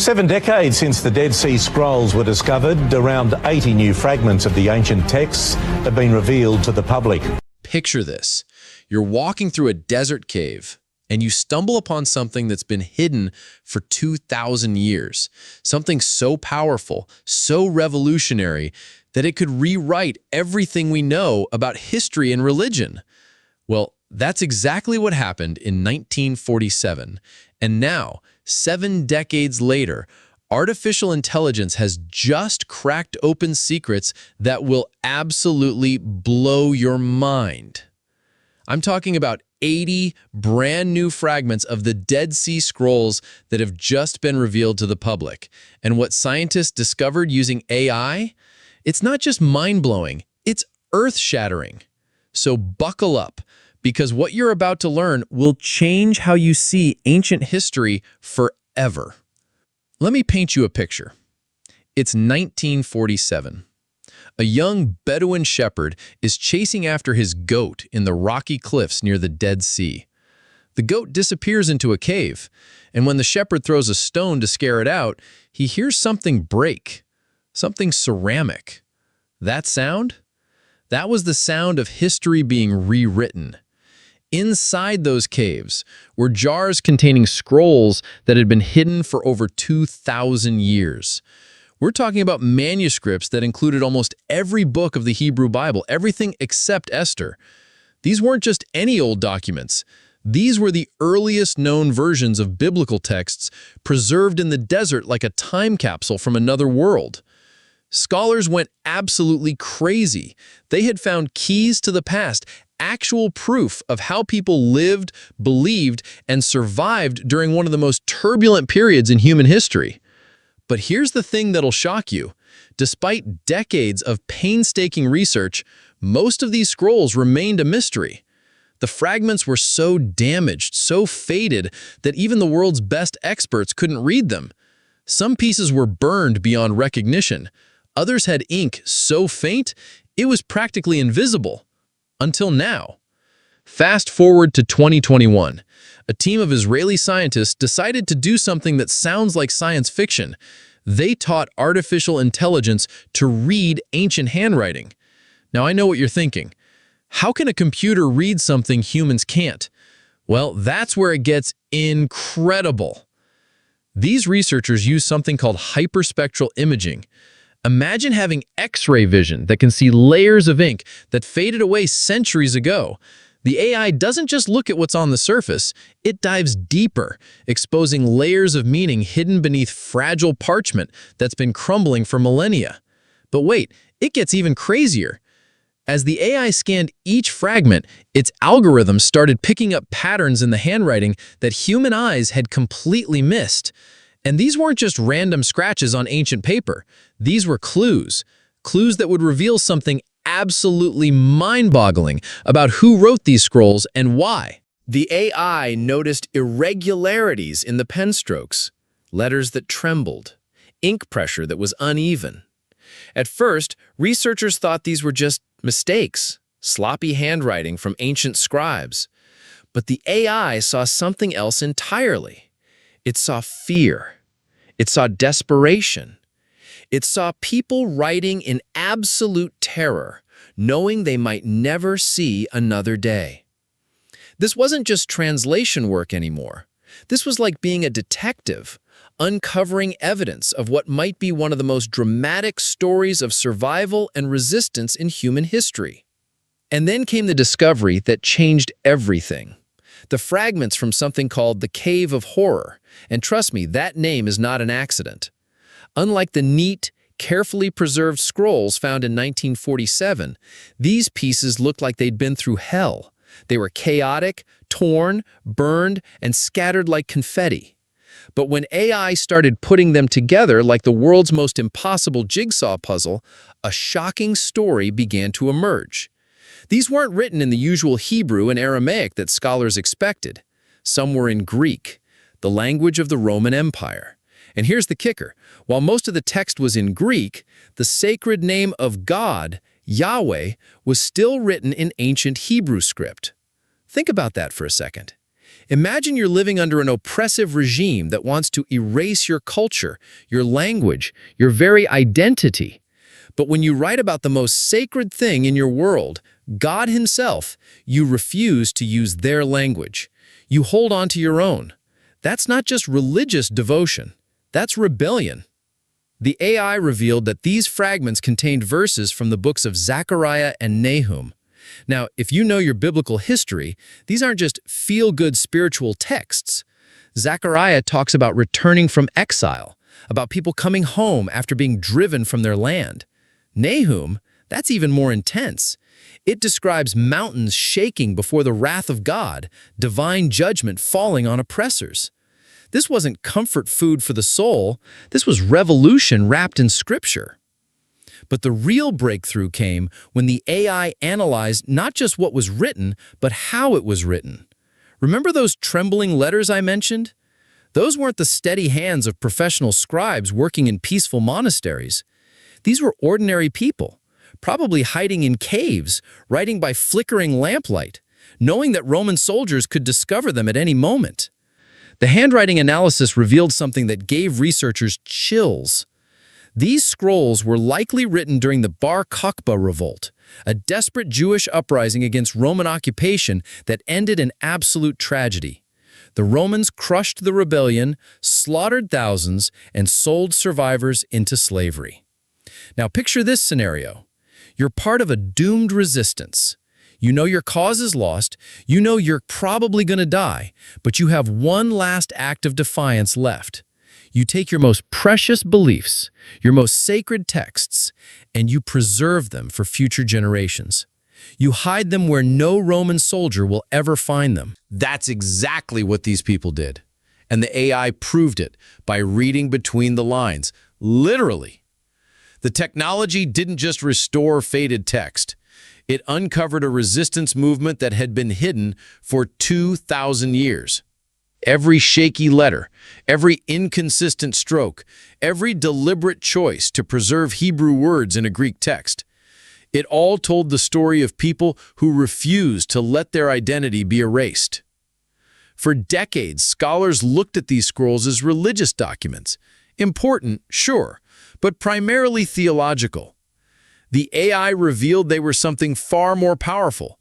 7 decades since the Dead Sea Scrolls were discovered, around 80 new fragments of the ancient texts have been revealed to the public. Picture this. You're walking through a desert cave and you stumble upon something that's been hidden for 2,000 years. Something so powerful, so revolutionary, that it could rewrite everything we know about history and religion. Well, that's exactly what happened in 1947. And now, 7 decades later, artificial intelligence has just cracked open secrets that will absolutely blow your mind. I'm talking about 80 brand new fragments of the Dead Sea Scrolls that have just been revealed to the public. And what scientists discovered using AI? It's not just mind-blowing, it's earth-shattering. So buckle up, because what you're about to learn will change how you see ancient history forever. Let me paint you a picture. It's 1947. A young Bedouin shepherd is chasing after his goat in the rocky cliffs near the Dead Sea. The goat disappears into a cave, and when the shepherd throws a stone to scare it out, he hears something break, something ceramic. That sound? That was the sound of history being rewritten. Inside those caves were jars containing scrolls that had been hidden for over 2,000 years. We're talking about manuscripts that included almost every book of the Hebrew Bible, everything except Esther. These weren't just any old documents. These were the earliest known versions of biblical texts preserved in the desert like a time capsule from another world. Scholars went absolutely crazy. They had found keys to the past, actual proof of how people lived, believed, and survived during one of the most turbulent periods in human history. But here's the thing that'll shock you. Despite decades of painstaking research, most of these scrolls remained a mystery. The fragments were so damaged, so faded, that even the world's best experts couldn't read them. Some pieces were burned beyond recognition. Others had ink so faint, it was practically invisible. Until now. Fast forward to 2021. A team of Israeli scientists decided to do something that sounds like science fiction. They taught artificial intelligence to read ancient handwriting. Now, I know what you're thinking. How can a computer read something humans can't? Well, that's where it gets incredible. These researchers use something called hyperspectral imaging. Imagine having X-ray vision that can see layers of ink that faded away centuries ago. The AI doesn't just look at what's on the surface, it dives deeper, exposing layers of meaning hidden beneath fragile parchment that's been crumbling for millennia. But wait, it gets even crazier. As the AI scanned each fragment, its algorithms started picking up patterns in the handwriting that human eyes had completely missed. And these weren't just random scratches on ancient paper. These were clues. Clues that would reveal something absolutely mind-boggling about who wrote these scrolls and why. The AI noticed irregularities in the pen strokes, letters that trembled, ink pressure that was uneven. At first, researchers thought these were just mistakes, sloppy handwriting from ancient scribes. But the AI saw something else entirely. It saw fear. It saw desperation. It saw people writing in absolute terror, knowing they might never see another day. This wasn't just translation work anymore. This was like being a detective, uncovering evidence of what might be one of the most dramatic stories of survival and resistance in human history. And then came the discovery that changed everything. The fragments from something called the Cave of Horror. And trust me, that name is not an accident. Unlike the neat, carefully preserved scrolls found in 1947, these pieces looked like they'd been through hell. They were chaotic, torn, burned, and scattered like confetti. But when AI started putting them together like the world's most impossible jigsaw puzzle, a shocking story began to emerge. These weren't written in the usual Hebrew and Aramaic that scholars expected. Some were in Greek, the language of the Roman Empire. And here's the kicker. While most of the text was in Greek, the sacred name of God, Yahweh, was still written in ancient Hebrew script. Think about that for a second. Imagine you're living under an oppressive regime that wants to erase your culture, your language, your very identity. But when you write about the most sacred thing in your world, God Himself, you refuse to use their language. You hold on to your own. That's not just religious devotion. That's rebellion. The AI revealed that these fragments contained verses from the books of Zechariah and Nahum. Now, if you know your biblical history, these aren't just feel-good spiritual texts. Zechariah talks about returning from exile, about people coming home after being driven from their land. Nahum, that's even more intense. It describes mountains shaking before the wrath of God, divine judgment falling on oppressors. This wasn't comfort food for the soul. This was revolution wrapped in Scripture. But the real breakthrough came when the AI analyzed not just what was written, but how it was written. Remember those trembling letters I mentioned? Those weren't the steady hands of professional scribes working in peaceful monasteries. These were ordinary people, probably hiding in caves, writing by flickering lamplight, knowing that Roman soldiers could discover them at any moment. The handwriting analysis revealed something that gave researchers chills. These scrolls were likely written during the Bar Kokhba revolt, a desperate Jewish uprising against Roman occupation that ended in absolute tragedy. The Romans crushed the rebellion, slaughtered thousands, and sold survivors into slavery. Now picture this scenario. You're part of a doomed resistance. You know your cause is lost, you know you're probably going to die, but you have one last act of defiance left. You take your most precious beliefs, your most sacred texts, and you preserve them for future generations. You hide them where no Roman soldier will ever find them. That's exactly what these people did. And the AI proved it by reading between the lines, literally. The technology didn't just restore faded text. It uncovered a resistance movement that had been hidden for 2,000 years. Every shaky letter, every inconsistent stroke, every deliberate choice to preserve Hebrew words in a Greek text. It all told the story of people who refused to let their identity be erased. For decades, scholars looked at these scrolls as religious documents. Important, sure, but primarily theological. The AI revealed they were something far more powerful.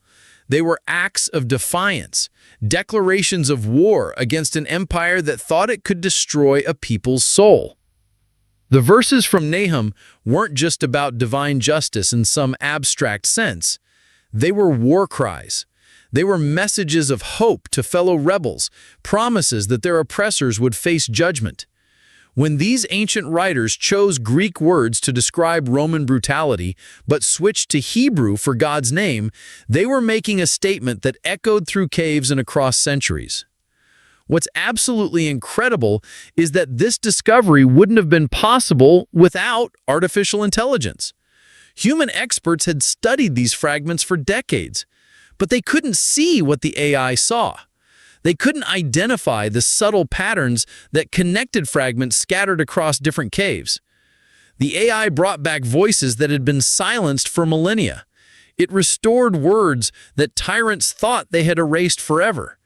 They were acts of defiance, declarations of war against an empire that thought it could destroy a people's soul. The verses from Nahum weren't just about divine justice in some abstract sense. They were war cries. They were messages of hope to fellow rebels, promises that their oppressors would face judgment. When these ancient writers chose Greek words to describe Roman brutality, but switched to Hebrew for God's name, they were making a statement that echoed through caves and across centuries. What's absolutely incredible is that this discovery wouldn't have been possible without artificial intelligence. Human experts had studied these fragments for decades, but they couldn't see what the AI saw. They couldn't identify the subtle patterns that connected fragments scattered across different caves. The AI brought back voices that had been silenced for millennia. It restored words that tyrants thought they had erased forever.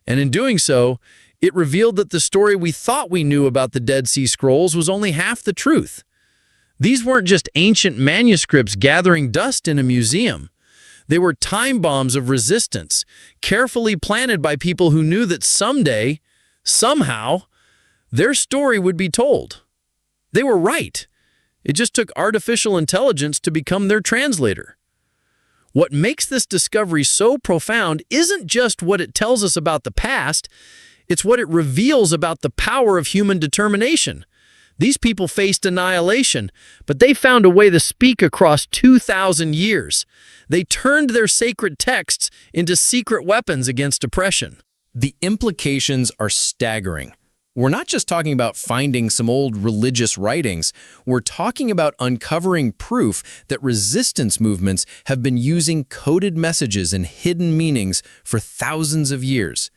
And in doing so, it revealed that the story we thought we knew about the Dead Sea Scrolls was only half the truth. These weren't just ancient manuscripts gathering dust in a museum. They were time bombs of resistance, carefully planted by people who knew that someday, somehow, their story would be told. They were right. It just took artificial intelligence to become their translator. What makes this discovery so profound isn't just what it tells us about the past, it's what it reveals about the power of human determination. These people faced annihilation, but they found a way to speak across 2,000 years. They turned their sacred texts into secret weapons against oppression. The implications are staggering. We're not just talking about finding some old religious writings. We're talking about uncovering proof that resistance movements have been using coded messages and hidden meanings for thousands of years.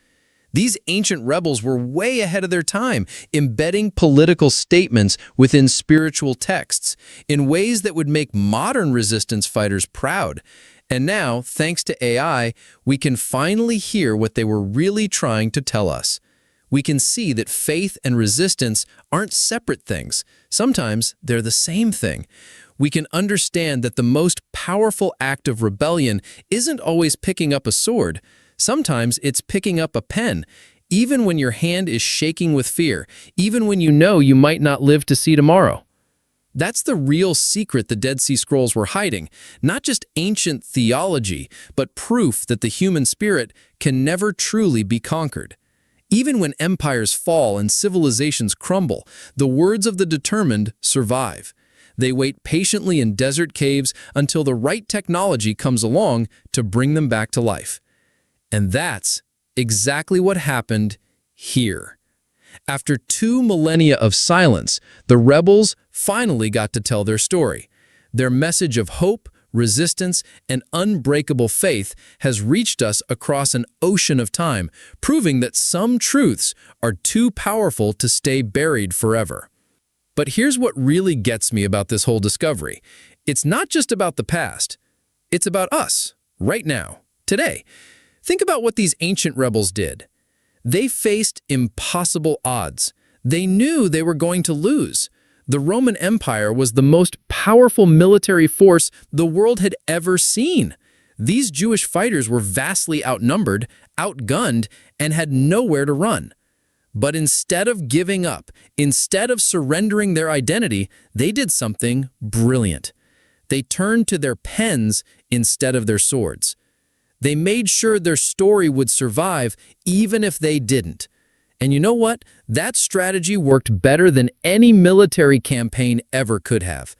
These ancient rebels were way ahead of their time, embedding political statements within spiritual texts in ways that would make modern resistance fighters proud. And now, thanks to AI, we can finally hear what they were really trying to tell us. We can see that faith and resistance aren't separate things. Sometimes they're the same thing. We can understand that the most powerful act of rebellion isn't always picking up a sword. Sometimes it's picking up a pen, even when your hand is shaking with fear, even when you know you might not live to see tomorrow. That's the real secret the Dead Sea Scrolls were hiding, not just ancient theology, but proof that the human spirit can never truly be conquered. Even when empires fall and civilizations crumble, the words of the determined survive. They wait patiently in desert caves until the right technology comes along to bring them back to life. And that's exactly what happened here. After 2 millennia of silence, the rebels finally got to tell their story. Their message of hope, resistance, and unbreakable faith has reached us across an ocean of time, proving that some truths are too powerful to stay buried forever. But here's what really gets me about this whole discovery. It's not just about the past. It's about us, right now, today. Think about what these ancient rebels did. They faced impossible odds. They knew they were going to lose. The Roman Empire was the most powerful military force the world had ever seen. These Jewish fighters were vastly outnumbered, outgunned, and had nowhere to run. But instead of giving up, instead of surrendering their identity, they did something brilliant. They turned to their pens instead of their swords. They made sure their story would survive even if they didn't. And you know what? That strategy worked better than any military campaign ever could have.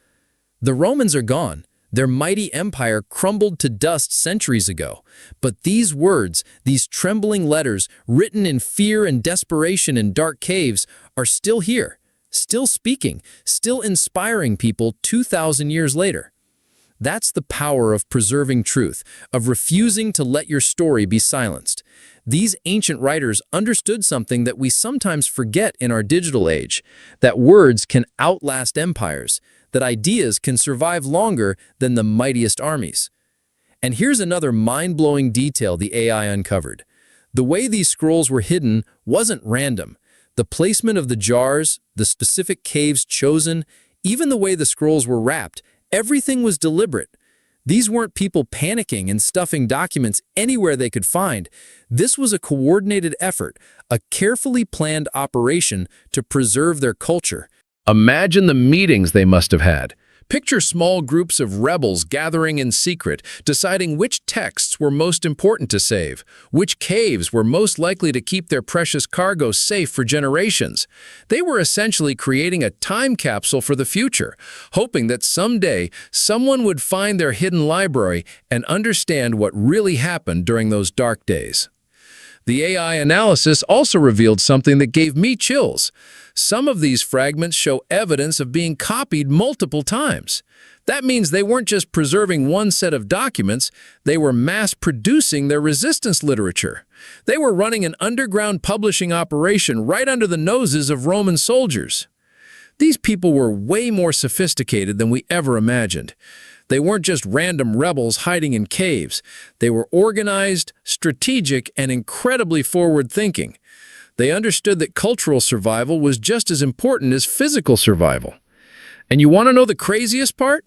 The Romans are gone. Their mighty empire crumbled to dust centuries ago. But these words, these trembling letters written in fear and desperation in dark caves, are still here, still speaking, still inspiring people 2,000 years later. That's the power of preserving truth, of refusing to let your story be silenced. These ancient writers understood something that we sometimes forget in our digital age, that words can outlast empires, that ideas can survive longer than the mightiest armies. And here's another mind-blowing detail the AI uncovered. The way these scrolls were hidden wasn't random. The placement of the jars, the specific caves chosen, even the way the scrolls were wrapped, everything was deliberate. These weren't people panicking and stuffing documents anywhere they could find. This was a coordinated effort, a carefully planned operation to preserve their culture. Imagine the meetings they must have had. Picture small groups of rebels gathering in secret, deciding which texts were most important to save, which caves were most likely to keep their precious cargo safe for generations. They were essentially creating a time capsule for the future, hoping that someday someone would find their hidden library and understand what really happened during those dark days. The AI analysis also revealed something that gave me chills. Some of these fragments show evidence of being copied multiple times. That means they weren't just preserving one set of documents, they were mass-producing their resistance literature. They were running an underground publishing operation right under the noses of Roman soldiers. These people were way more sophisticated than we ever imagined. They weren't just random rebels hiding in caves. They were organized, strategic, and incredibly forward-thinking. They understood that cultural survival was just as important as physical survival. And you want to know the craziest part?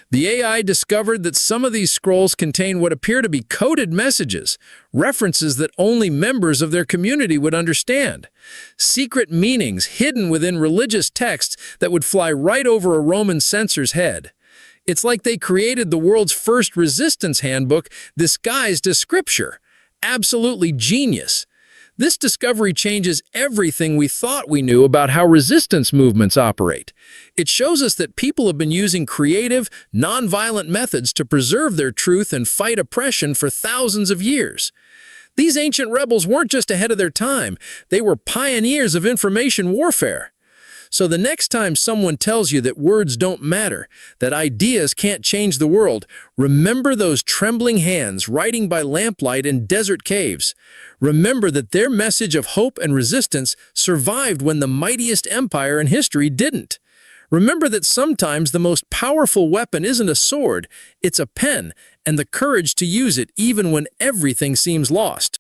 The AI discovered that some of these scrolls contain what appear to be coded messages, references that only members of their community would understand. Secret meanings hidden within religious texts that would fly right over a Roman censor's head. It's like they created the world's first resistance handbook disguised as scripture. Absolutely genius. This discovery changes everything we thought we knew about how resistance movements operate. It shows us that people have been using creative, nonviolent methods to preserve their truth and fight oppression for thousands of years. These ancient rebels weren't just ahead of their time, they were pioneers of information warfare. So the next time someone tells you that words don't matter, that ideas can't change the world, remember those trembling hands writing by lamplight in desert caves. Remember that their message of hope and resistance survived when the mightiest empire in history didn't. Remember that sometimes the most powerful weapon isn't a sword, it's a pen, and the courage to use it even when everything seems lost.